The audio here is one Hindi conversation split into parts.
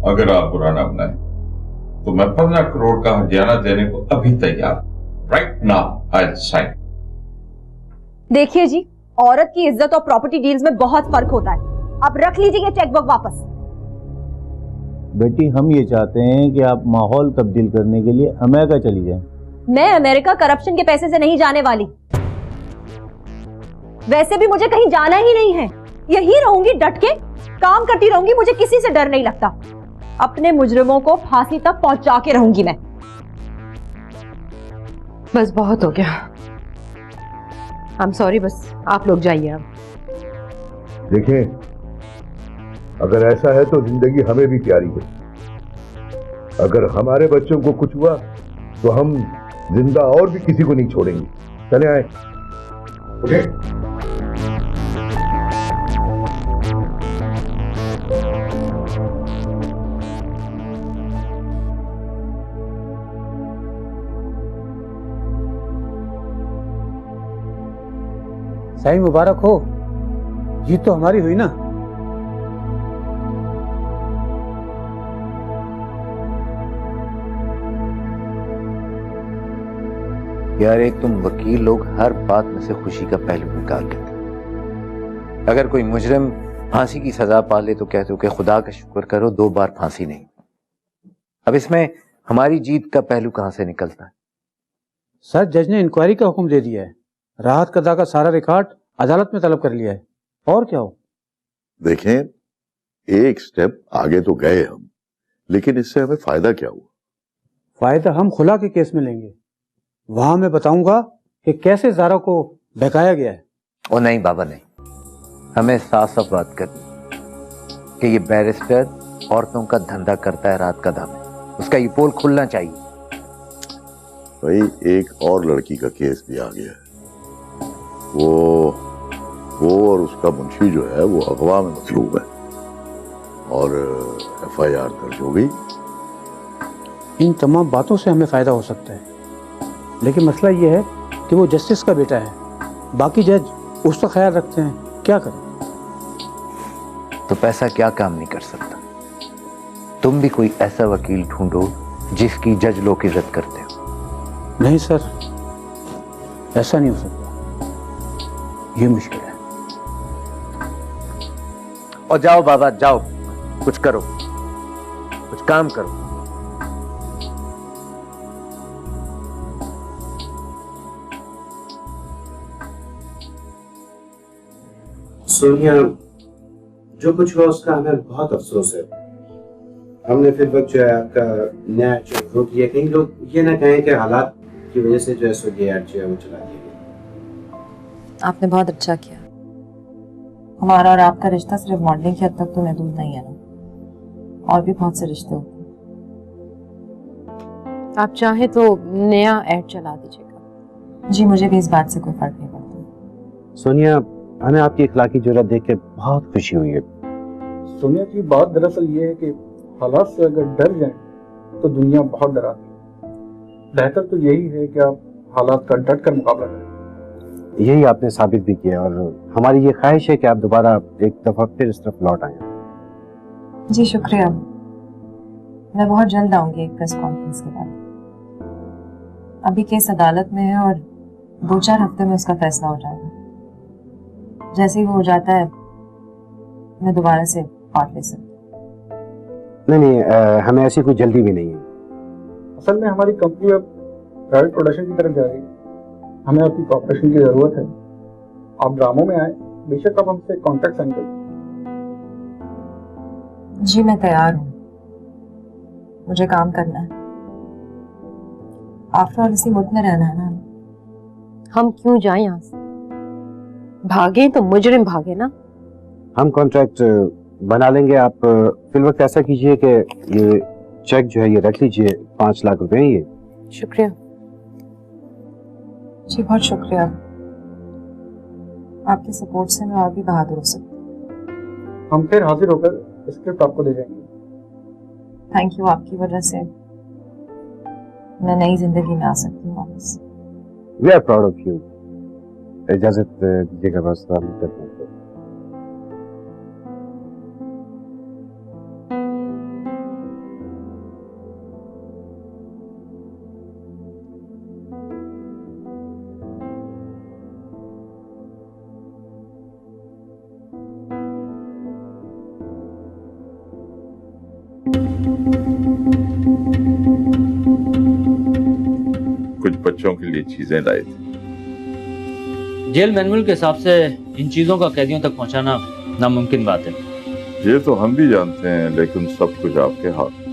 अगर आप बुरा ना बनाए तो मैं 15 करोड़ का हर्जाना देने को अभी तैयार। Right now I sign. देखिए जी, औरत की इज्जत और प्रॉपर्टी डील्स में बहुत फर्क होता है। आप रख लीजिए ये चेकबुक वापस। बेटी, हम ये चाहते हैं कि आप माहौल तब्दील करने के लिए अमेरिका चली जाएं। मैं अमेरिका करप्शन के पैसे से नहीं जाने वाली। वैसे भी मुझे कहीं जाना ही नहीं है, यही रहूंगी डट के, काम करती रहूंगी, मुझे किसी से डर नहीं लगता। अपने मुजरिमों को फांसी तक पहुंचा के रहूंगी मैं। बस बहुत हो गया। आई एम सॉरी, बस आप लोग जाइए अब। देखें, अगर ऐसा है तो जिंदगी हमें भी प्यारी है। अगर हमारे बच्चों को कुछ हुआ तो हम जिंदा और भी किसी को नहीं छोड़ेंगे। चले आए। ओके? साईं मुबारक हो, जीत तो हमारी हुई ना। यार, एक तुम वकील लोग हर बात में से खुशी का पहलू निकाल लेते। अगर कोई मुजरिम फांसी की सजा पा ले तो कहते हो कि खुदा का शुक्र करो 2 बार फांसी नहीं। अब इसमें हमारी जीत का पहलू कहां से निकलता है? सर, जज ने इंक्वायरी का हुक्म दे दिया है। राहत कदा का सारा रिकॉर्ड अदालत में तलब कर लिया है। और क्या हो? देखें, एक स्टेप आगे तो गए हम, लेकिन इससे हमें फायदा क्या हुआ? फायदा हम खुला के केस में लेंगे। वहां मैं बताऊंगा कि कैसे ज़ारा को बहकाया गया है। और नहीं बाबा, नहीं, हमें साफ साफ बात करनी कि ये बैरिस्टर औरतों का धंधा करता है रात का दाम। उसका ये पोल खुलना चाहिए। भाई, एक और लड़की का केस भी आ गया है। वो और उसका मुंशी जो है वो अगवा में मसलूब है और FIR दर्ज हो गई। इन तमाम बातों से हमें फायदा हो सकता है, लेकिन मसला ये है कि वो जस्टिस का बेटा है। बाकी जज उसका ख्याल रखते हैं। क्या करें? तो पैसा क्या काम नहीं कर सकता? तुम भी कोई ऐसा वकील ढूंढो जिसकी जज लोग इज्जत करते हो। नहीं सर, ऐसा नहीं हो सकता, ये मुश्किल है। और जाओ बाबा, जाओ, कुछ करो, कुछ काम करो। सोनिया, जो कुछ हुआ उसका हमें बहुत अफसोस है। हमने फिर वक्त जो है आपका न्याय जो रोक दिया। कहीं लोग ये ना कहें कि हालात की वजह से जो है सो ये ऐड जो है वो चला दिया गया। आपने बहुत अच्छा किया। हमारा और आपका रिश्ता सिर्फ मॉडलिंग की हद तक तो महदूद नहीं है ना, और भी बहुत से रिश्ते होते हैं। आप चाहे तो नया ऐड चला दीजिएगा। जी, मुझे भी इस बात से कोई फर्क नहीं पड़ता। सोनिया, हमें आपकी इखलाकी जुर्रत देख के बहुत खुशी हुई है। सोनिया की बात दरअसल ये है कि हालात से अगर डर जाएं तो दुनिया बहुत डराती है। बेहतर तो यही है कि आप हालात का डट कर मुकाबला करें। यही आपने साबित भी किया और हमारी ये ख्वाहिश है कि आप दोबारा एक दफा फिर इस तरफ लौट आए। जी शुक्रिया। मैं बहुत जल्द आऊंगी एक प्रेस कॉन्फ्रेंस के बाद। अभी केस अदालत में है और 2-4 हफ्ते में उसका फैसला हो जाएगा। जैसे ही वो हो जाता है मैं दोबारा से पार्ट ले सकती हूँ। नहीं, हमें ऐसी कोई जल्दी भी नहीं है। असल में हमारी कंपनी अब प्राइवेट प्रोडक्शन की तरफ जा रही है। हमें आपकी कॉपरेशन की जरूरत है। आप ड्रामों में आए, बेशक आप हमसे कॉन्ट्रैक्ट साइन करें। जी मैं तैयार हूँ, मुझे काम करना है। आफ्टर ऑल इसी मुल्क में रहना है ना। हम क्यों जाएं यहाँ से? भागे तो मुजरिम भागे ना। हम कॉन्ट्रैक्ट बना लेंगे। आप फिल वक्त ऐसा कीजिए कि ये चेक जो है ये रख लीजिए, 5 लाख रुपए हैं ये। शुक्रिया। जी बहुत शुक्रिया। आपके सपोर्ट से मैं और भी बहादुर हो सकती। हम फिर हाजिर होकर स्क्रिप्ट आपको दे जाएंगे। Thank you. आपकी वजह से मैं नई जिंदगी में आ सकती हूँ वापस। We are proud of you. इजाजत दीजिएगा बस। कुछ बच्चों के लिए चीजें लाए थे। जेल मैनुअल के हिसाब से इन चीजों का कैदियों तक पहुंचाना नामुमकिन बात है। ये तो हम भी जानते हैं, लेकिन सब कुछ आपके हाथ।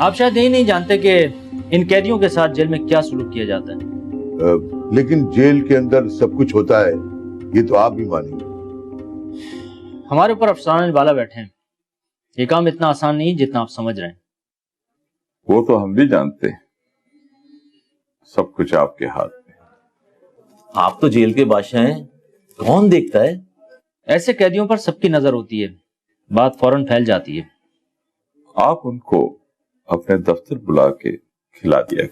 आप शायद यही नहीं जानते कि इन कैदियों के साथ जेल में क्या सलूक किया जाता है। लेकिन जेल के अंदर सब कुछ होता है, ये तो आप भी मानेंगे। हमारे ऊपर अफसरान वाला बैठे हैं। ये काम इतना आसान नहीं जितना आप समझ रहे हैं। वो तो हम भी जानते हैं, सब कुछ आपके हाथ में। आप तो जेल के बादशाह हैं, कौन देखता है? ऐसे कैदियों पर सबकी नजर होती है, बात फौरन फैल जाती है। आप उनको अपने दफ्तर बुला के खिला दिया।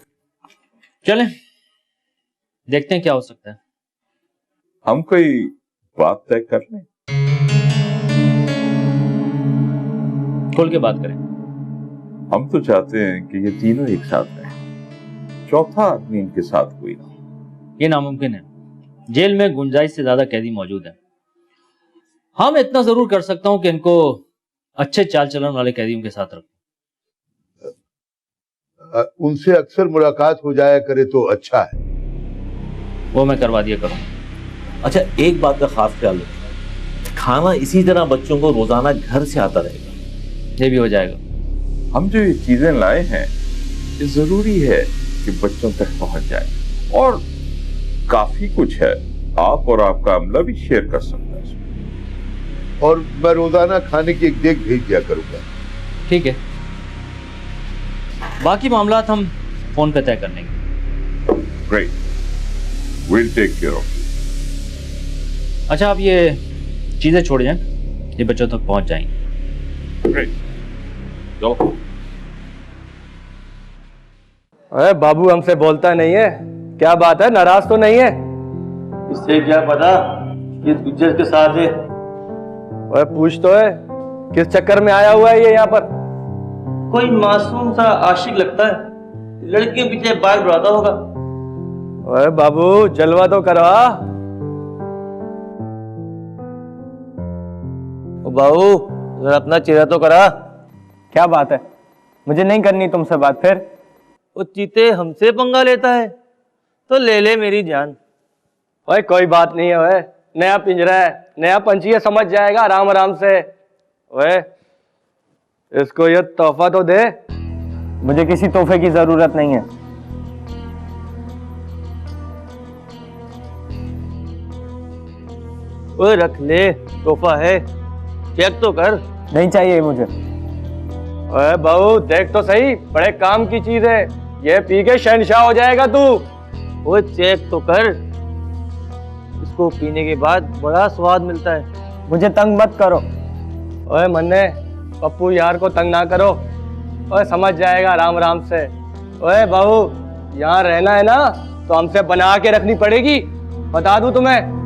चलें, देखते हैं क्या हो सकता है। हम कोई बात तय कर लें। खोल के बात करें। हम तो चाहते हैं कि ये तीनों एक साथ रहें, चौथा आदमी इनके साथ कोई ना हो। ये नामुमकिन है। जेल में गुंजाइश से ज्यादा कैदी मौजूद हैं। हाँ, मैं इतना जरूर कर सकता हूं कि इनको अच्छे चाल चलन वाले कैदियों के साथ रखूं। उनसे अक्सर मुलाकात हो जाया करे तो अच्छा है। वो मैं करवा दिया करूंगा। अच्छा, एक बात का खास ख्याल रखना, खाना इसी तरह बच्चों को रोजाना घर से आता रहेगा। ये भी हो जाएगा। हम जो ये चीजें लाए हैं, ये जरूरी है कि बच्चों तक पहुंच जाए, और काफी कुछ है। आप और आपका अमला भी शेयर कर सकता है इसमें। और मैं रोजाना खाने की एक देख भेज दिया करूंगा। ठीक है, बाकी मामलात हम फोन पे तय कर लेंगे। Great, will take care of. अच्छा, आप ये चीजें छोड़ जाएं, ये बच्चों तक पहुंच जाएंगे। ग्रेट, चलो। अरे बाबू हमसे बोलता नहीं है, क्या बात है, नाराज तो नहीं है? इससे क्या पता किस गुज्जर के साथ है। अरे पूछ तो है, किस चक्कर में आया हुआ है ये यहाँ पर? कोई मासूम सा आशिक लगता है, लड़के पीछे बाल बढ़ाता होगा। अरे बाबू जलवा तो करवा। बाबू जरा अपना चेहरा तो करा। क्या बात है, मुझे नहीं करनी तुमसे बात फिर? वो चीते हमसे पंगा लेता है तो ले ले मेरी जान। ओए कोई बात नहीं है, ओए नया पिंजरा है, नया पंछी है, समझ जाएगा आराम आराम से। ओए इसको ये तोहफा तो दे। मुझे किसी तोहफे की जरूरत नहीं है। ओए रख ले, तोहफा है, चेक तो कर। नहीं चाहिए मुझे। ओए बहू देख तो सही, बड़े काम की चीज है, ये पी के शहनशाह हो जाएगा तू। ओए चेक तो कर, इसको पीने के बाद बड़ा स्वाद मिलता है। मुझे तंग मत करो। ओए मन्ने, पप्पू यार को तंग ना करो। ओए समझ जाएगा आराम आराम से। ओए बहू यहाँ रहना है ना तो हमसे बना के रखनी पड़ेगी, बता दूं तुम्हें।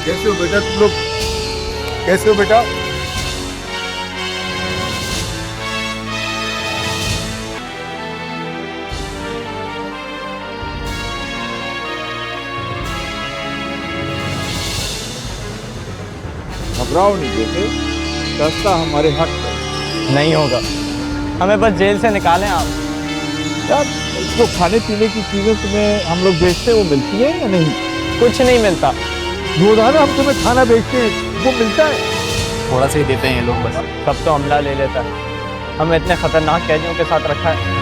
कैसे हो बेटा तुम लोग? कैसे हो बेटा? घबराओ नहीं बेटे, रास्ता हमारे हक है। नहीं होगा, हमें बस जेल से निकालें आप। यार जो खाने पीने की चीजें तुम्हें हम लोग बेचते हैं वो मिलती है या नहीं? कुछ नहीं मिलता। रोजाना हम तुम्हें खाना बेचते हैं, वो मिलता है? थोड़ा सा ही देते हैं ये लोग बस। सब तो हमला ले लेता है, हमें इतने खतरनाक कैदियों के साथ रखा है।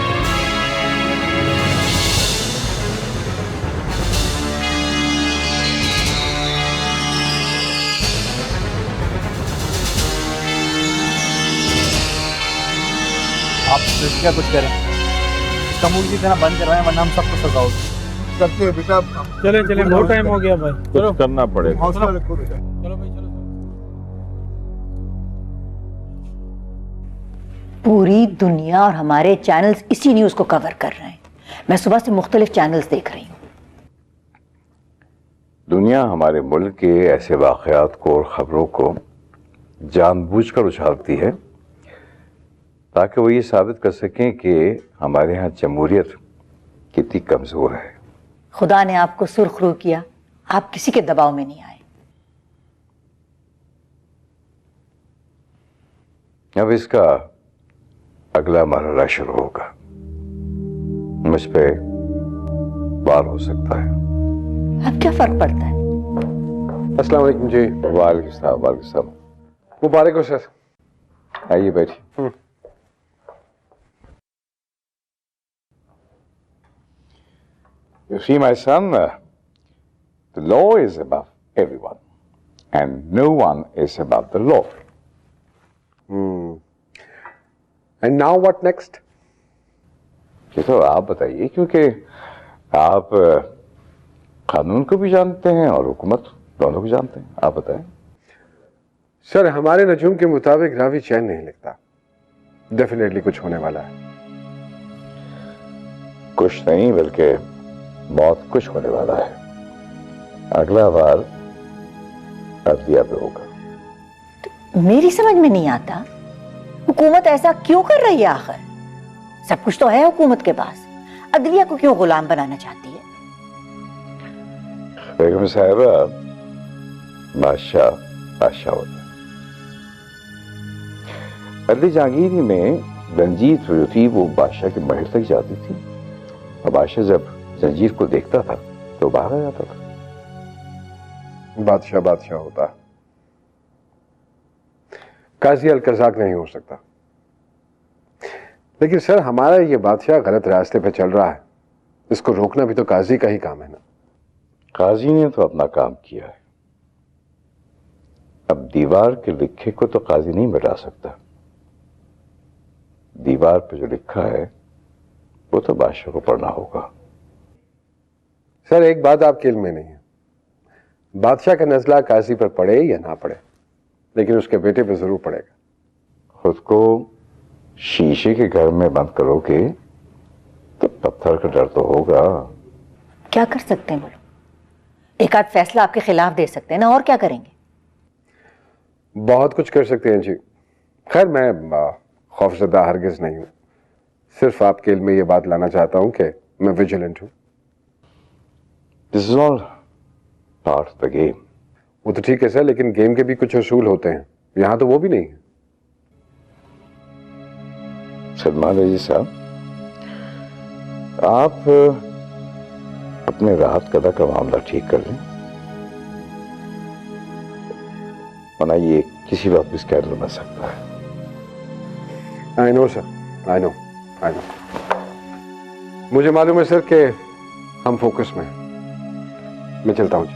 क्या कुछ करें, इसका मुंह की तरह बंद करवाएं वरना हम सबको सजा होगी। करते हैं बेटा। चले चले, बहुत टाइम हो गया भाई। चलो कुछ करना पड़ेगा। हौसला रखो बेटा। चलो भाई चलो। पूरी दुनिया और हमारे चैनल्स इसी न्यूज को कवर कर रहे हैं। मैं सुबह से मुख्तलिफ चैनल्स देख रही हूँ। दुनिया हमारे मुल्क के ऐसे वाक़यात को और ख़बरों को जानबूझकर उछालती है ताकि वो ये साबित कर सकें कि हमारे यहाँ जमहूरियत कितनी कमज़ोर है। खुदा ने आपको सुर्खरू किया, आप किसी के दबाव में नहीं आए। अब इसका अगला मरहला शुरू होगा। मुझ पे वार हो सकता है। अब क्या फर्क पड़ता है? अस्सलाम वालेकुम जी। वालेकुम सलाम। वालेकुम सलाम। मुबारक हो सर। आइए बैठिए। You see, my son, the law is above everyone, and no one is above the law. And now what next? ये तो आप बताइए, क्योंकि आप कानून को भी जानते हैं और हुकूमत दोनों को जानते हैं। आप बताएं। सर, हमारे नजूम के मुताबिक रावी चैन नहीं लिखता। डेफिनेटली कुछ होने वाला है। कुछ नहीं बल्कि बहुत कुछ होने वाला है। अगला बार अदलिया पे होगा। मेरी समझ में नहीं आता, हुकूमत ऐसा क्यों कर रही है? आखिर सब कुछ तो है हुकूमत के पास, अदलिया को क्यों गुलाम बनाना चाहती है? बेगम साहिबा, बादशाह बादशाह होता है। अदली जहांगीरी में रंजीत जो थी वो बादशाह के महल तक जाती थी और बादशाह जब जंजीर को देखता था तो बाहर आ जाता था। बादशाह बादशाह होता, काजी अल-कज़ाक नहीं हो सकता। लेकिन सर, हमारा ये बादशाह गलत रास्ते पे चल रहा है, इसको रोकना भी तो काजी का ही काम है ना। काजी ने तो अपना काम किया है, अब दीवार के लिखे को तो काजी नहीं मिटा सकता। दीवार पे जो लिखा है वो तो बादशाह को पढ़ना होगा। सर, एक बात आपके इल्म में नहीं है, बादशाह का नजला काजी पर पड़े या ना पड़े, लेकिन उसके बेटे पे जरूर पड़ेगा। खुद को शीशे के घर में बंद करोगे तो पत्थर का डर तो होगा। क्या कर सकते हैं बोलो? एक आध फैसला आपके खिलाफ दे सकते हैं ना, और क्या करेंगे? बहुत कुछ कर सकते हैं जी। खैर, मैं खौफजदा हरगिज नहीं हूं, सिर्फ आपके इल्म में ये बात लाना चाहता हूं कि मैं विजिलेंट हूं। This is all part of the game. वो तो ठीक है सर, लेकिन गेम के भी कुछ उसूल होते हैं, यहां तो वो भी नहीं है। सलमान रजी साहब, आप अपने राहत कदा का मामला ठीक कर लें, वरना ये किसी वक्त भी स्कैंडल बन सकता है। I know sir, I know. मुझे मालूम है सर कि हम फोकस में हैं। मैं चलता हूं जी।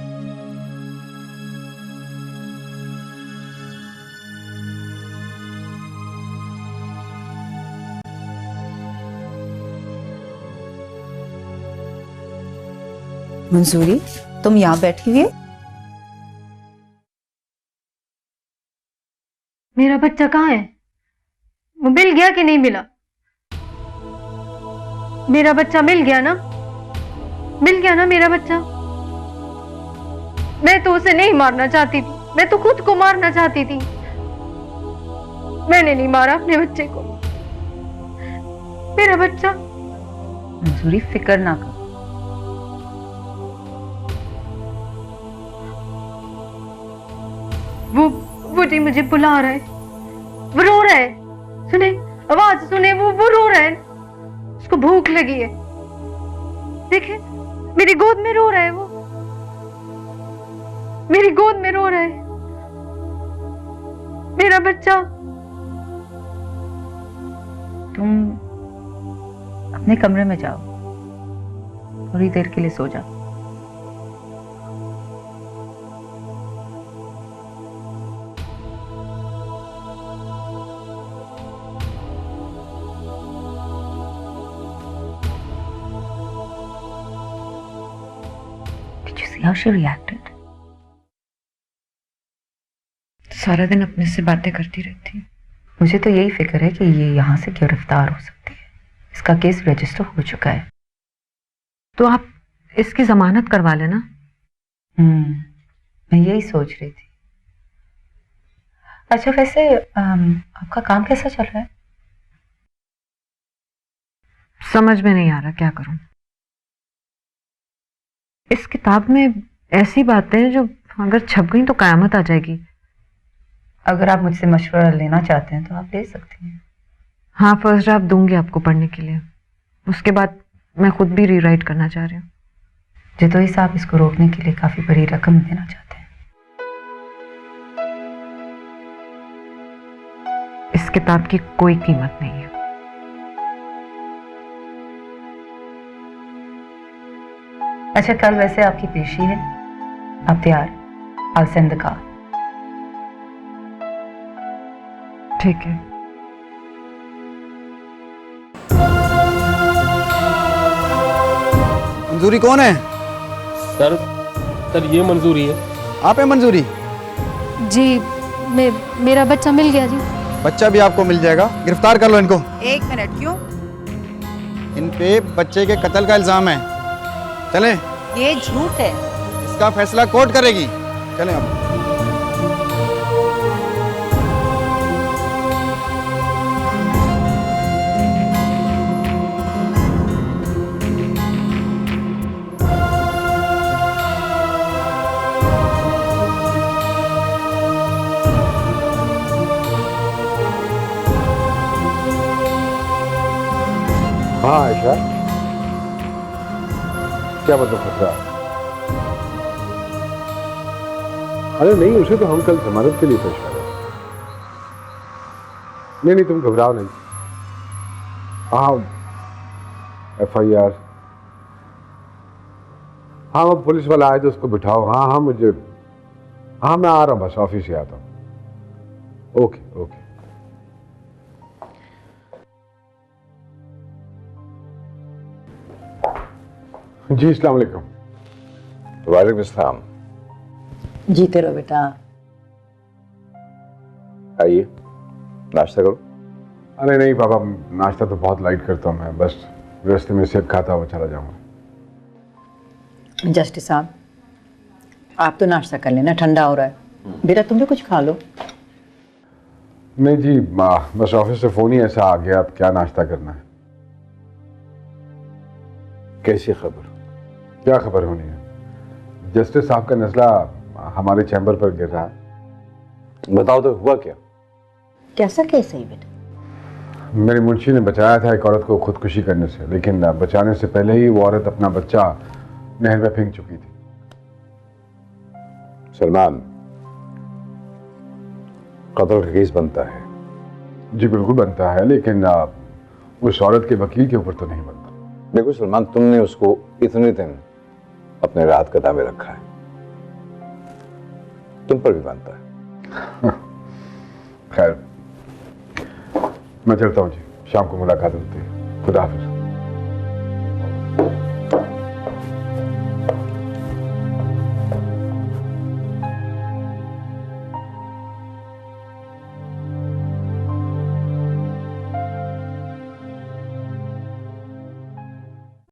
मंजूरी, तुम यहाँ बैठी हुई है? मेरा बच्चा कहाँ है? वो मिल गया कि नहीं मिला? मेरा बच्चा मिल गया ना? मिल गया ना मेरा बच्चा? मैं तो उसे नहीं मारना चाहती थी, मैं तो खुद को मारना चाहती थी। मैंने नहीं मारा अपने बच्चे को। मेरा बच्चा। मंजूरी, फिक्र ना कर। वो जी मुझे बुला रहा है, वो रो रहा है, सुने आवाज सुने, वो रो रहा है, उसको भूख लगी है। देखे मेरी गोद में रो रहा है, वो मेरी गोद में रो रहा है मेरा बच्चा। तुम अपने कमरे में जाओ, थोड़ी देर के लिए सो जाओ। See how she reacted. सारा दिन अपने से बातें करती रहती है। मुझे तो यही फिक्र है कि ये यहाँ से गिरफ्तार हो सकती है। इसका केस रजिस्टर हो चुका है। तो आप इसकी जमानत करवा लेना। मैं यही सोच रही थी। अच्छा वैसे आपका काम कैसा चल रहा है? समझ में नहीं आ रहा क्या करूं। इस किताब में ऐसी बातें हैं जो अगर छप गई तो कयामत आ जाएगी। अगर आप मुझसे मशवरा लेना चाहते हैं तो आप ले सकती हैं। हाँ, फर्स्ट ड्राफ्ट दूंगी आपको पढ़ने के लिए। उसके बाद मैं खुद भी रीराइट करना चाह रही हूँ। जतोई साहब इसको रोकने के लिए काफी बड़ी रकम देना चाहते हैं। इस किताब की कोई कीमत नहीं है। अच्छा कल वैसे आपकी पेशी है, आप तैयार? I'll send the car. ठीक है। मंजूरी कौन है? सर ये मंजूरी है। आप है मंजूरी? जी मेरा बच्चा मिल गया जी। बच्चा भी आपको मिल जाएगा, गिरफ्तार कर लो इनको। 1 मिनट, क्यों? इन पे बच्चे के कत्ल का इल्जाम है। चलें? ये झूठ है। इसका फैसला कोर्ट करेगी। चलें अब। हाँ आयशा, क्या मतलब खतरा? अरे नहीं, उसे तो हम कल जमानत के लिए पेश करें। नहीं तुम घबराओ नहीं। हाँ FIR, हाँ वो पुलिस वाला आए तो उसको बिठाओ। हाँ मैं आ रहा हूँ, बस ऑफिस से आता हूँ। ओके। जी अस्सलाम वालेकुम। वालेकुम अस्सलाम। जीते रहो बेटा। आइए नाश्ता करो। अरे नहीं पापा, नाश्ता तो बहुत लाइट करता हूँ मैं, बस रास्ते में सेब खाता हुआ चला जाऊंगा। जस्टिस साहब आप तो नाश्ता कर लेना, ठंडा हो रहा है। बेटा तुम भी कुछ खा लो। नहीं जी, बस ऑफिस से फोन ही ऐसा आ गया, अब क्या नाश्ता करना है। कैसी खबर? क्या खबर होनी है? जस्टिस साहब का नजला हमारे चैम्बर पर गिर रहा है। बताओ तो हुआ क्या? कैसा केस है बेटा? मेरे मुंशी ने बचाया था एक औरत को खुदकुशी करने से, लेकिन बचाने से पहले ही वो औरत अपना बच्चा नहर में फेंक चुकी थी। सलमान, कत्ल का केस बनता है? जी बिल्कुल बनता है, लेकिन उस औरत के वकील के ऊपर तो नहीं बनता। देखो सलमान, तुमने उसको इतने दिन अपने राहत कदम में रखा है, तुम पर भी बनता है। खैर मैं चलता हूँ जी, शाम को मुलाकात होती है। खुदा हाफिज।